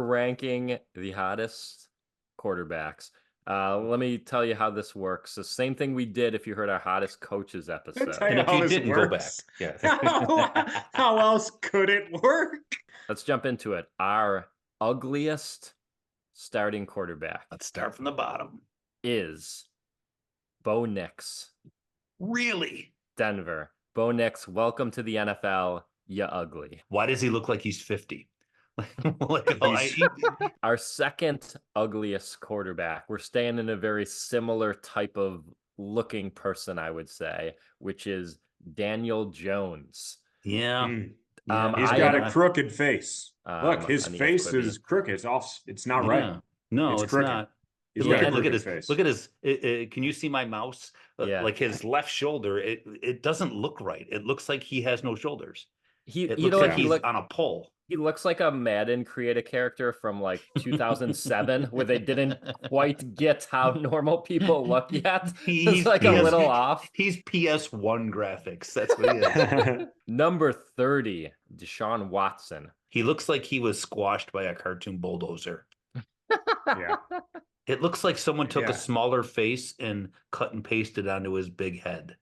ranking the hottest quarterbacks. Let me tell you how this works. The same thing we did if you heard our hottest coaches episode. And if you didn't, go back. Yeah. How else could it work? Let's jump into it. Our ugliest starting quarterback. Let's start from the bottom. Is Bo Nix. Really? Denver. Bo Nix, welcome to the NFL. You ugly. Why does he look like he's 50? Our second ugliest quarterback. We're staying in a very similar type of looking person, I would say, which is Daniel Jones. Yeah. He's got a crooked face. Look, his face is crooked. It's not right. No, it's not. Look at his face. Look at his. Can you see my mouse? Like his left shoulder. It doesn't look right. It looks like he has no shoulders. It looks like he's on a pole. He looks like a Madden creative character from like 2007, where they didn't quite get how normal people look yet. He's like a little off. He's PS1 graphics. That's what he is. Number 30, Deshaun Watson. He looks like he was squashed by a cartoon bulldozer. Yeah. It looks like someone took a smaller face and cut and pasted onto his big head.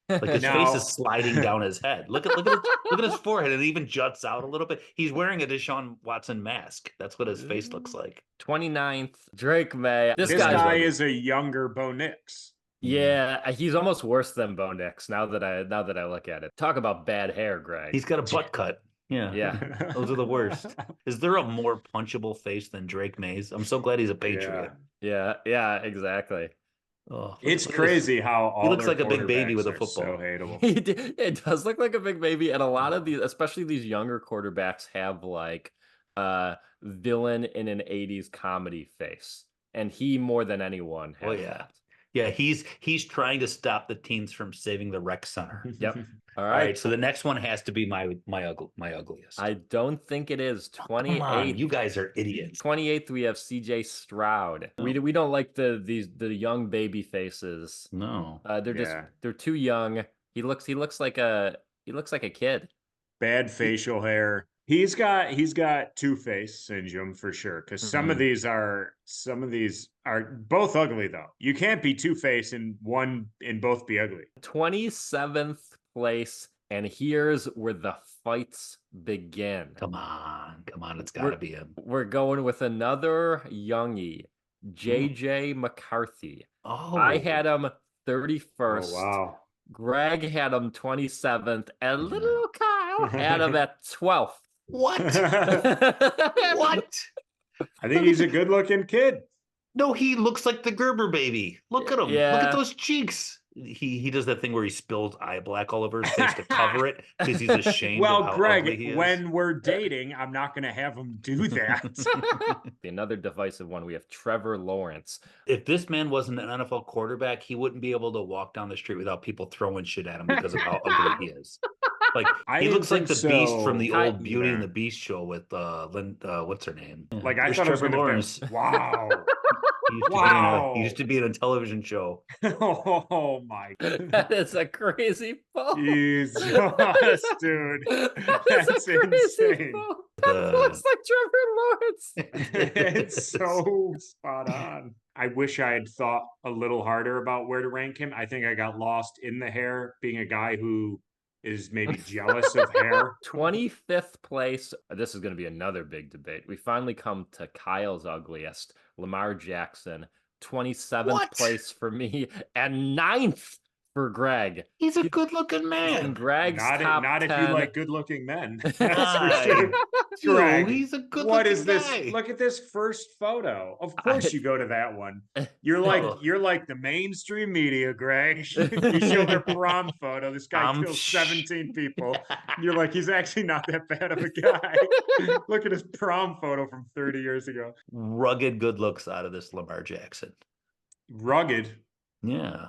Like his face is sliding down his head. Look at his forehead. It even juts out a little bit. He's wearing a Deshaun Watson mask. That's what his face looks like. 29th, Drake May. This guy is a younger Bo Nix. Yeah, he's almost worse than Bo Nix now that I look at it. Talk about bad hair, Greg. He's got a butt cut. Yeah. Those are the worst. Is there a more punchable face than Drake May's? I'm so glad he's a Patriot. Yeah, exactly. Oh, it's crazy how all he looks like a big baby with a football. So hateable. It does look like a big baby, and a lot of these, especially these younger quarterbacks, have like villain in an 80s comedy face, and he more than anyone has that. Yeah, he's trying to stop the teens from saving the rec center. Yep. All right, so the next one has to be my ugliest. I don't think it is. 28th. Come on, you guys are idiots. 28th, we have CJ Stroud. Oh. We don't like the young baby faces. No. They're too young. He looks like a kid. Bad facial hair. He's got two-face syndrome for sure, because some of these are both ugly though. You can't be two-face and both be ugly. 27th place, and here's where the fights begin. Come on, it's gotta be him. We're going with another youngie, JJ McCarthy. Oh, I had him 31st. Oh, wow. Greg had him 27th, and little Kyle had him at 12th. What? What? I think he's a good-looking kid. No, he looks like the Gerber baby. Look at him. Yeah. Look at those cheeks. He does that thing where he spills eye black all over his face to cover it because he's ashamed of how ugly he is. When we're dating, I'm not going to have him do that. Another divisive one. We have Trevor Lawrence. If this man wasn't an NFL quarterback, he wouldn't be able to walk down the street without people throwing shit at him because of how ugly he is. Like he looks like the Beast from the old Beauty and the Beast show with what's her name? Like I thought Trevor Lawrence. Wow. He used to be in a television show. Oh my God. That is a crazy poll. Jesus, dude. That's insane. That looks like Trevor Lawrence. It's so spot on. I wish I had thought a little harder about where to rank him. I think I got lost in the hair, being a guy who is maybe jealous of hair. 25th place. This is going to be another big debate. We finally come to Kyle's ugliest, Lamar Jackson. 27th place for me, and 9th for Greg. He's a good-looking man. And Greg's not if 10. you like good-looking men. That's for sure. Greg, he's a good-looking What is this? guy. Look at this first photo. Of course you go to that one. You're like the mainstream media, Greg. You show their prom photo. This guy kills 17 people. You're like, he's actually not that bad of a guy. Look at his prom photo from 30 years ago. Rugged good looks out of this Lamar Jackson. Rugged? Yeah.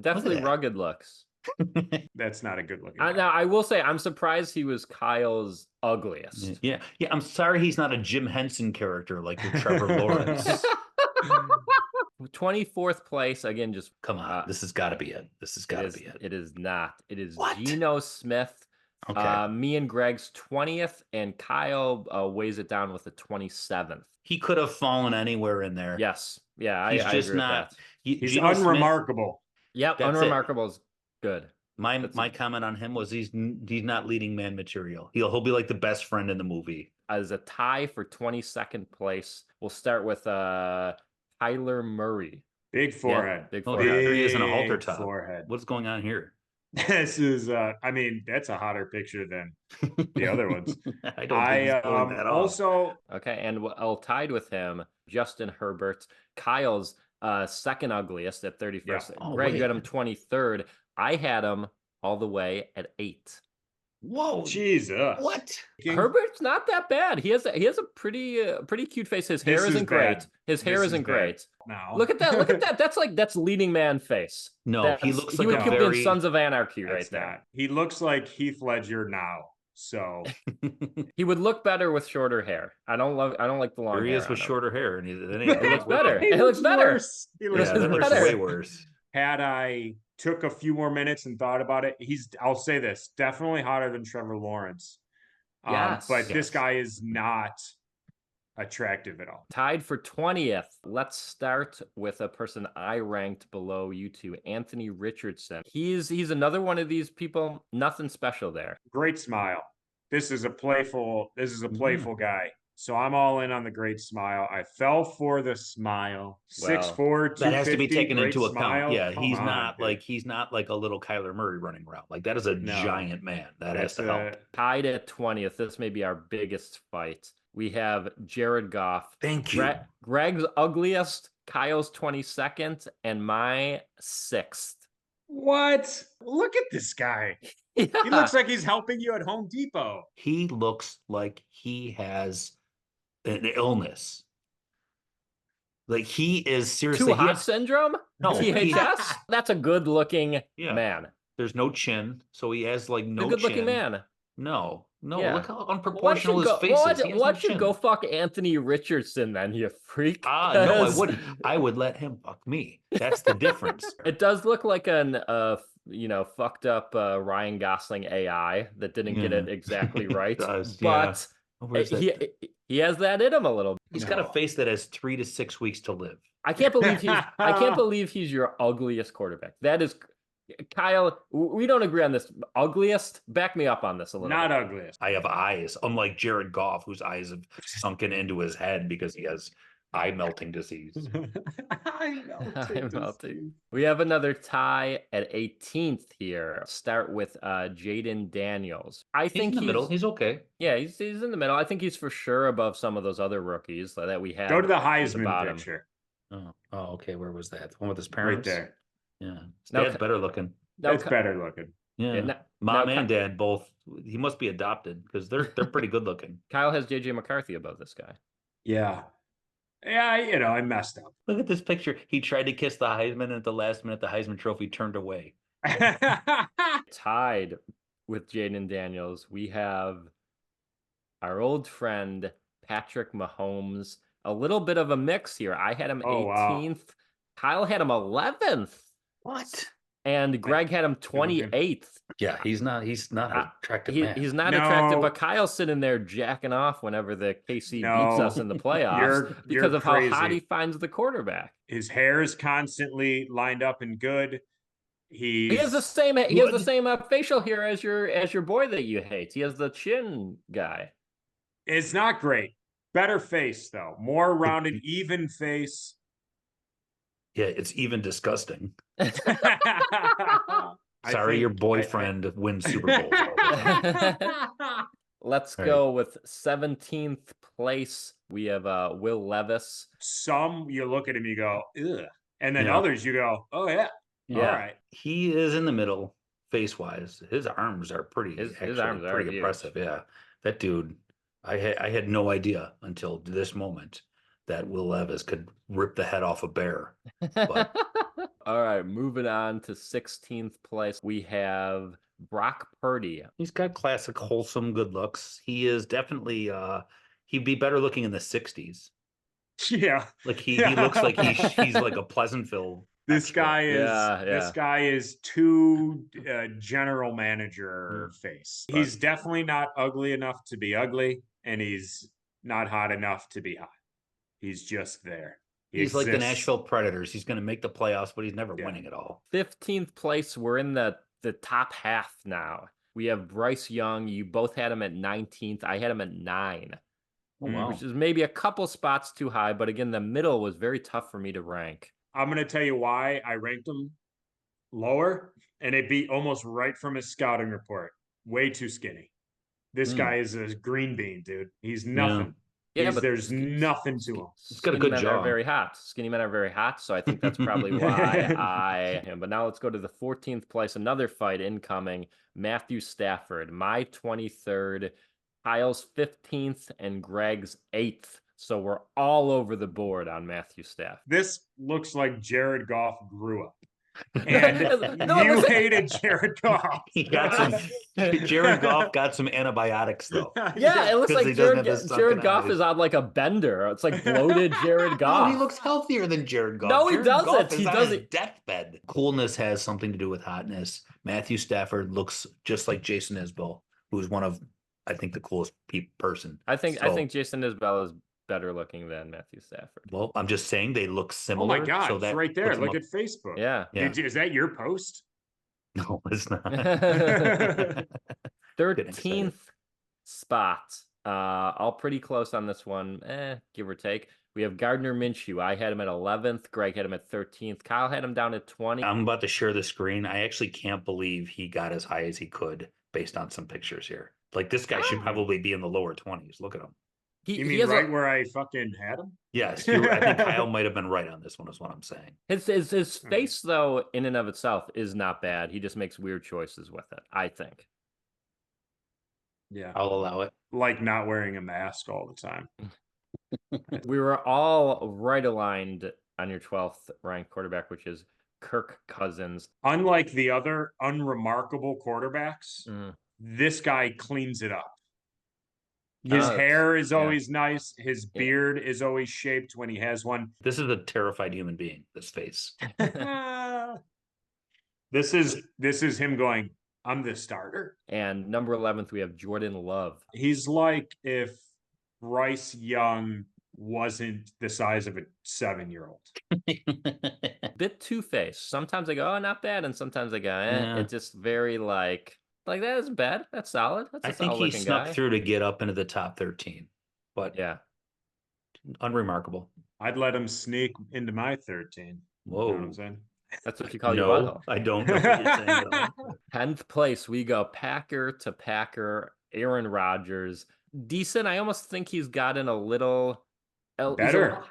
Definitely rugged looks. That's not a good looking. Now, I will say I'm surprised he was Kyle's ugliest. Yeah. I'm sorry he's not a Jim Henson character like your Trevor Lawrence. 24th place, again, just come on. This has got to be it. This has got to be it. It is not. It is What? Geno Smith, Okay. Me and Greg's 20th, and Kyle weighs it down with a 27th. He could have fallen anywhere in there. Yes. Yeah, I He's just agree with not. that. He's Geno Smith. unremarkable. Yep, That's it. unremarkable is good. My comment on him was he's not leading man material. He'll be like the best friend in the movie. As a tie for 22nd place, we'll start with Tyler Murray. Big forehead. Big Oh, forehead. here he is in a halter Big top. forehead. What's going on here? This is, I mean, that's a hotter picture than the other ones. I don't think he's pulling that off. Also, okay, and tied with him, Justin Herbert, Kyle's second ugliest at 31st. Yeah. Oh, Greg, you wait. had him 23rd. I had him all the way at 8. Whoa, Jesus. what? Herbert's not that bad. He has a pretty cute face. His hair isn't great. His hair isn't great. No. Look at that. Look at that. That's leading man face. No, he looks like he would a be in very. Sons of Anarchy right That's there. not. He looks like Heath Ledger now. So He would look better with shorter hair. I don't like the long Here he hair is with on him. shorter hair, and It looks better. It looks better. worse. He looks Yeah, that looks better. way worse. Had I took a few more minutes and thought about it, I'll say this, definitely hotter than Trevor Lawrence. Yes, but this yes. guy is not attractive at all. Tied for 20th. Let's start with a person I ranked below you two, Anthony Richardson. He's another one of these people, nothing special there. Great smile. This is a playful guy. So I'm all in on the great smile. I fell for the smile. 6'4", 250, That has to be taken great into account. smile. Yeah, Come he's on, not dude. like a little Kyler Murray running around. Like that is a No. giant man. That has to help. Tied at 20th. This may be our biggest fight. We have Jared Goff. Thank you. Greg's ugliest, Kyle's 22nd, and my 6th. What? Look at this guy. Yeah. He looks like he's helping you at Home Depot. He looks like he has an illness. Like he is seriously. Too hot syndrome? No, THS? That's a good looking man. There's no chin, so he has like no a good chin. looking man. No, Yeah. look how unproportional his face is. Why don't you go fuck Anthony Richardson then, you freak? No, I wouldn't. I would let him fuck me. That's the difference. It does look like an fucked up Ryan Gosling AI that didn't get it exactly right. Does, but he has that in him a little bit. He's got a face that has 3 to 6 weeks to live. I can't believe he's your ugliest quarterback. That is, Kyle, we don't agree on this. Ugliest? Back me up on this a little Not bit. ugliest. I have eyes, unlike Jared Goff, whose eyes have sunken into his head because he has eye melting disease. Eye melting. We have another tie at 18th here. Start with Jaden Daniels. He's in the middle. He's okay. Yeah, he's in the middle. I think he's for sure above some of those other rookies that we have. Go to the Heisman picture. Oh, okay. Where was that? The one with his parents? Right there. Yeah. His dad's better looking. That's better looking. Yeah. Mom and dad both. He must be adopted because they're pretty good looking. Kyle has JJ McCarthy above this guy. Yeah. Yeah, I messed up. Look at this picture. He tried to kiss the Heisman, and at the last minute, the Heisman Trophy turned away. Tied with Jaden Daniels, we have our old friend Patrick Mahomes. A little bit of a mix here. I had him 18th. Wow. Kyle had him 11th. What? And Greg had him 28th. Yeah, he's not an attractive man. He's not attractive, but Kyle's sitting there jacking off whenever the KC beats us in the playoffs because of how hot he finds the quarterback. His hair is constantly lined up and good. He has the same facial hair as your boy that you hate. He has the chin guy. It's not great. Better face though. More rounded, even face. Yeah, it's even disgusting. Sorry, your boyfriend wins Super Bowls. Let's go with 17th place. We have Will Levis. Some you look at him, you go, ugh. And then others you go, oh yeah. All right. He is in the middle, face-wise. His arms are pretty impressive. Yeah. That dude, I had no idea until this moment that Will Levis could rip the head off a bear. But... All right, moving on to 16th place. We have Brock Purdy. He's got classic, wholesome good looks. He is definitely, he'd be better looking in the 60s. Yeah. Like he looks like he's like a Pleasantville This guy is too general manager face. He's definitely not ugly enough to be ugly, and he's not hot enough to be hot. He's just there. He's like the Nashville Predators. He's going to make the playoffs, but he's never winning at all. 15th place. We're in the top half now. We have Bryce Young. You both had him at 19th. I had him at 9. Oh, wow. Which is maybe a couple spots too high, but again, the middle was very tough for me to rank. I'm going to tell you why I ranked him lower, and it beat almost right from his scouting report. Way too skinny. This guy is a green bean, dude. He's nothing. Yeah, but there's nothing to him. He's got a good jaw. Are very hot. Skinny men are very hot, so I think that's probably why I am. But now let's go to the 14th place. Another fight incoming. Matthew Stafford, my 23rd, Kyle's 15th, and Greg's 8th. So we're all over the board on Matthew Stafford. This looks like Jared Goff grew up. And you hated Jared Goff. Jared Goff got some antibiotics though. Yeah, it looks like Jared Goff is on like a bender. It's like bloated Jared Goff. No, he looks healthier than Jared Goff. No, he Jared doesn't. Goff He on doesn't. his deathbed. Coolness has something to do with hotness. Matthew Stafford looks just like Jason Isbell, who's one of, I think, the coolest person. I think Jason Isbell is better looking than Matthew Stafford. Well, I'm just saying they look similar. Oh my God, it's right there. Look at Facebook. Yeah. Is that your post? No, it's not. 13th spot. All pretty close on this one, give or take. We have Gardner Minshew. I had him at 11th. Greg had him at 13th. Kyle had him down at 20. I'm about to share the screen. I actually can't believe he got as high as he could based on some pictures here. Like, this guy should probably be in the lower 20s. Look at him. You mean right where I fucking had him? Yes, I think Kyle might have been right on this one, is what I'm saying. His face, though, in and of itself, is not bad. He just makes weird choices with it, I think. Yeah, I'll allow it. Like not wearing a mask all the time. We were all right aligned on your 12th ranked quarterback, which is Kirk Cousins. Unlike the other unremarkable quarterbacks, this guy cleans it up. His hair is always nice. His beard is always shaped when he has one. This is a terrified human being, this face. This is him going, I'm the starter. And number 11th, we have Jordan Love. He's like if Bryce Young wasn't the size of a 7-year-old. Bit two-faced. Sometimes I go, oh, not bad. And sometimes I go, It's just very like that isn't bad. That's solid. That's I think he snuck through to get up into the top 13. But yeah, unremarkable. I'd let him sneak into my 13. Whoa. You know what I'm saying? That's what you call your butthole. I don't know what you're saying at all. 10th place, we go Packer to Packer, Aaron Rodgers. Decent. I almost think he's gotten a little better.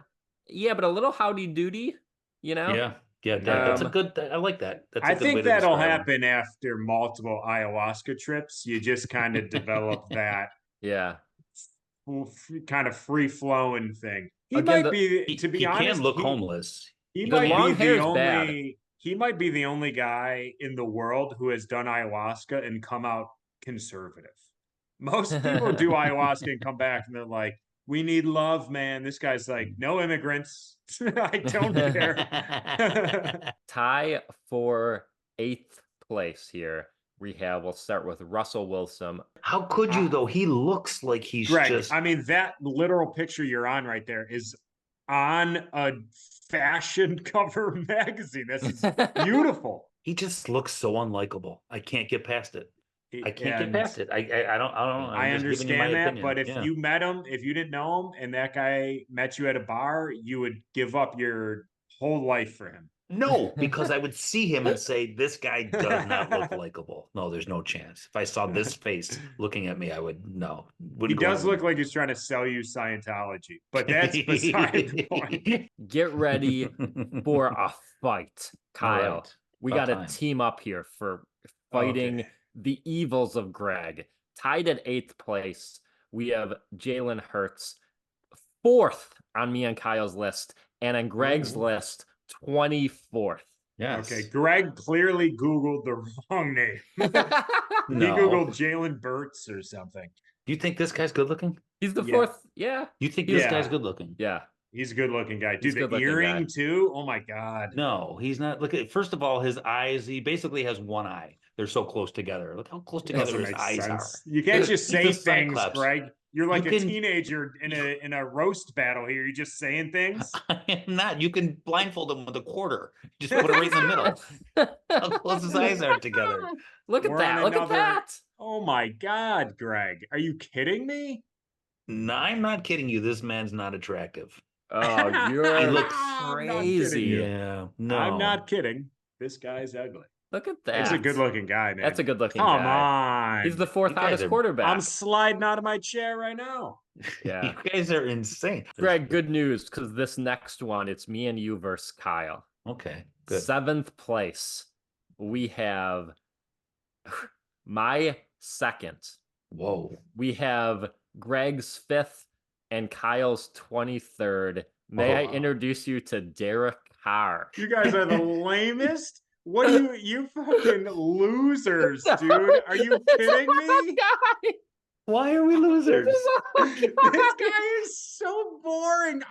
But a little howdy doody, you know? Yeah, that's a good. I like that. I think that'll happen after multiple ayahuasca trips. You just kind of develop that. Yeah. Kind of free flowing thing. He might be, to be honest, he can look homeless. He might be the only. He might be the only guy in the world who has done ayahuasca and come out conservative. Most people do ayahuasca and come back and they're like, we need love, man. This guy's like, no immigrants. I don't care. Tie for 8th place here. We'll start with Russell Wilson. How could you, though? He looks like he's just... I mean, that literal picture you're on right there is on a fashion cover magazine. This is beautiful. He just looks so unlikable. I can't get past it. I can't get past it. I don't know. I understand that, but if you met him, if you didn't know him and that guy met you at a bar, you would give up your whole life for him. No, because I would see him and say, this guy does not look likable. No, there's no chance. If I saw this face looking at me, I would, no. He does look like he's trying to sell you Scientology, but that's beside the point. Get ready for a fight, Kyle. Right. We got to team up here for fighting the evils of Greg. Tied at 8th place, we have Jalen Hurts. 4th on me and Kyle's list, and on Greg's list, 24th. Yes. Okay, Greg clearly Googled the wrong name. He Googled Jalen Burts or something. Do you think this guy's good looking? He's the 4th. Yeah. You think this guy's good looking? Yeah. He's a good looking guy. He's Dude, a the good-looking earring guy. too. Oh my God. No, he's not. Look at, first of all, his eyes, he basically has one eye. They're so close together. Look how close together Doesn't his make eyes sense. are. You can't just He's say a things, Cyclops. Greg. You're like You a can- teenager in a roast battle here. You're just saying things. I am not. You can blindfold him with a quarter. Just put it right in the middle. How close his eyes are together. Look at We're that. on Look at another- that. Oh my God, Greg. Are you kidding me? No, I'm not kidding you. This man's not attractive. Oh, He you're looks I'm not kidding crazy. you. Yeah, no. I'm not kidding. This guy's ugly. Look at that. It's a good looking guy, man. That's a good looking Come guy. on. He's the fourth You guys hottest are- quarterback. I'm sliding out of my chair right now. Yeah. You guys are insane. Greg, good news, because this next one, it's me and you versus Kyle. Okay, good. 7th place. We have my second. Whoa. We have Greg's 5th and Kyle's 23rd. May I introduce you to Derek Carr? You guys are the lamest. What are you fucking losers, dude? Are you kidding me? Why are we losers? This guy is so boring.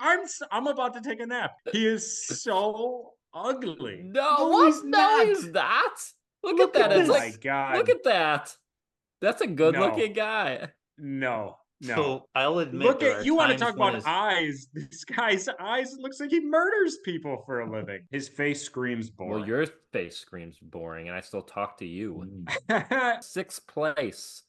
I'm about to take a nap. He is so ugly. No, he's not. he's not. Look at that. Oh It's my like, God. look at that. That's a good No. looking guy. No. So I'll admit, Look there at are you want to times talk when about eyes. This guy's eyes looks like he murders people for a living. His face screams boring. Well, your face screams boring, and I still talk to you. Mm. 6th place,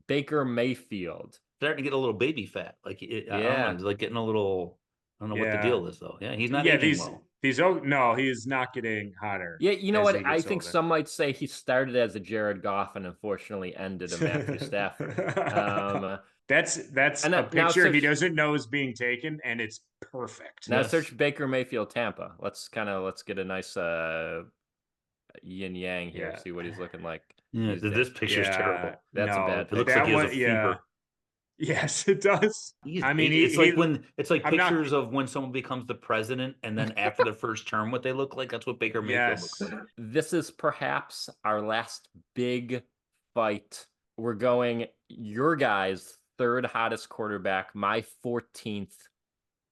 Baker Mayfield. Starting to get a little baby fat. Like, I don't Yeah. know, it's like getting a little. I don't know what the Yeah. deal is though. Yeah, he's not yeah, aging well. no, he is not getting hotter. Yeah, you know as what? he I gets think older. some might say he started as a Jared Goff and unfortunately ended a Matthew Stafford. That's and a now picture he search- doesn't know is being taken, and it's perfect. Now Yes. search Baker Mayfield Tampa. Let's get a nice yin yang here. Yeah. See what he's looking like. Yeah, these this days. picture's Yeah, terrible. That's a no, bad It looks that like he has a one- yeah. fever. Yes, it does. I mean, it's like when it's like I'm not- pictures of when someone becomes the president, and then after the first term, what they look like. That's what Baker Mayfield yes, looks like. This is perhaps our last big fight. We're going your guys' 3rd hottest quarterback, my 14th.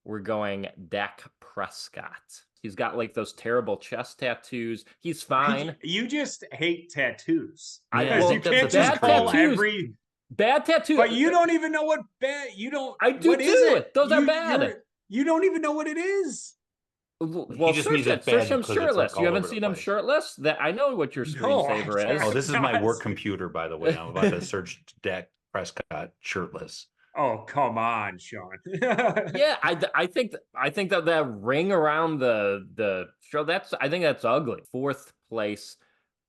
We're going Dak Prescott. He's got like those terrible chest tattoos. He's fine. You just hate tattoos. I- Because well, you can't that's just bad call tattoos. every. Bad tattoo. But you don't even know what bad. You don't. I do what is too. it? Those are You- bad. You don't even know what it is. Well, just search means it. it's bad Search him because it's, like, shirtless. all You haven't over the seen him place. shirtless? That I know what your No, screensaver I- is. Oh, this is my Not work see- computer, by the way. I'm about to search Dak Prescott shirtless. Oh come on, Sean. Yeah, I think that ring around the show, I think that's ugly. 4th place,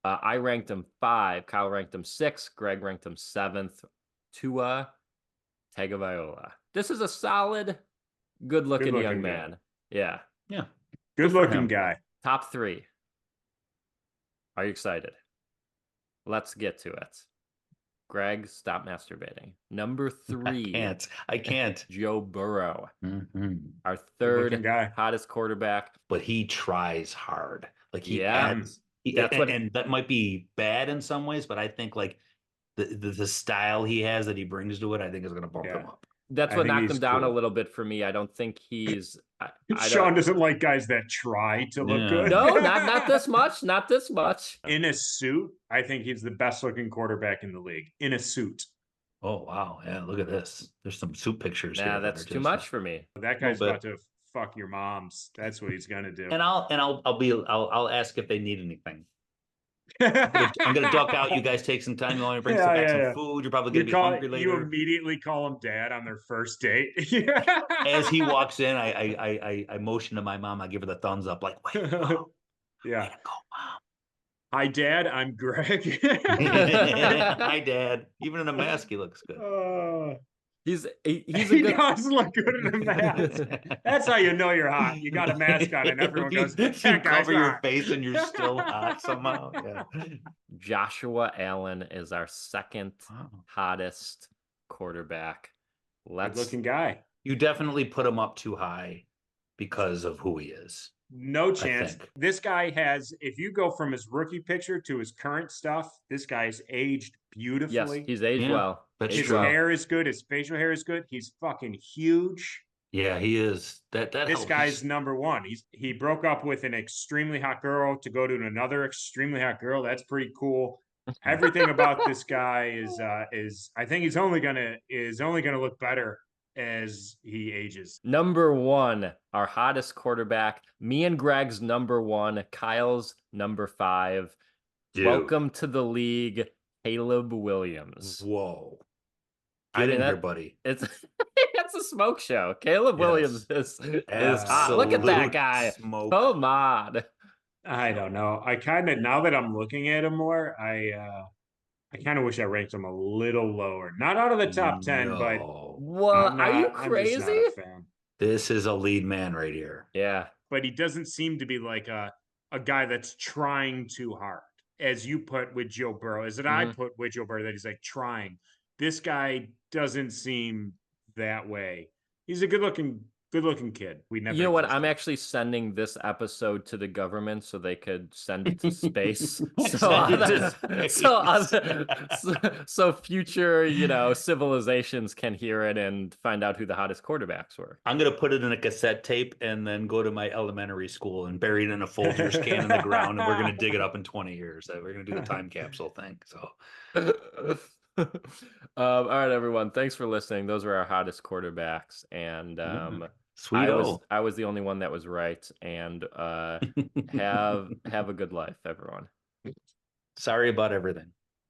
I ranked him 5. Kyle ranked him 6. Greg ranked him 7th. Tua Tagovailoa. This is a solid, good-looking young Good-looking guy. man. Yeah. Yeah. Good for looking him. guy. Top 3. Are you excited? Let's get to it. Greg, stop masturbating. Number 3. I can't. Joe Burrow, Mhm. our Good-looking 3rd guy. hottest quarterback. But he tries hard. Like he Yeah. adds. That's what- and that might be bad in some ways, but I think like the style he has that he brings to it, I think is going to bump him Yeah. up. That's I what think knocked he's him down a cool. little bit for me. I don't think he's. I Sean don't, doesn't like guys that try to look Yeah. good. no, not this much. Not this much. In a suit, I think he's the best looking quarterback in the league. In a suit. Oh wow, yeah! Look at this. There's some soup pictures here. Nah, that that's are too just- much for me. That guy's bit. about to fuck your moms. That's what he's gonna do. And I'll ask if they need anything. I'm gonna duck out. You guys take some time. You want to bring Yeah, back some yeah. food. You're probably gonna be hungry You later. immediately call him dad on their first date. As he walks in, I motion to my mom. I give her the thumbs up, like, way to go. Yeah. Way to go, Hi, Dad. I'm Greg. mom. Hi, Dad. Even in a mask, he looks good. He's a He good. does look good in a mask. That's how you know you're hot. You got a mask on, and everyone goes, You "That guy's cover your hot." face and you're still hot somehow. Yeah. Joshua Allen is our 2nd Wow. hottest quarterback. Good Let's. looking guy. You definitely put him up too high because of who he is. No chance. think. This guy has, if you go from his rookie picture to his current stuff, this guy's aged Yes, beautifully. he's aged Yeah, well. that's His Aged well. hair is good. His facial hair is good. He's fucking huge. Yeah, he is. That This helps. guy's number one. He broke up with an extremely hot girl to go to another extremely hot girl. That's pretty cool. Everything about this guy is I think he's only gonna look better as he ages. Number one, our hottest quarterback. Me and Greg's number one. Kyle's number 5. Dude. Welcome to the league, Caleb Williams. Whoa. Get in here, buddy. It's it's a smoke show. Caleb Williams is hot. Look at that guy. Smoke. Come on. I don't know. I kind of, now that I'm looking at him more, I kind of wish I ranked him a little lower. Not out of the top 10, but what? Are you crazy? I'm just not a fan. This is a lead man right here. Yeah. But he doesn't seem to be like a guy that's trying too hard, as you put with Joe Burrow, as I put with Joe Burrow, that he's like trying. This guy doesn't seem that way. He's a good looking kid. We never. You know what? I'm actually sending this episode to the government so they could send it to space. So future, civilizations can hear it and find out who the hottest quarterbacks were. I'm gonna put it in a cassette tape and then go to my elementary school and bury it in a Folgers can in the ground, and we're gonna dig it up in 20 years. We're gonna do the time capsule thing. So. All right, everyone. Thanks for listening. Those were our hottest quarterbacks, and I was the only one that was right. And have a good life, everyone. Sorry about everything.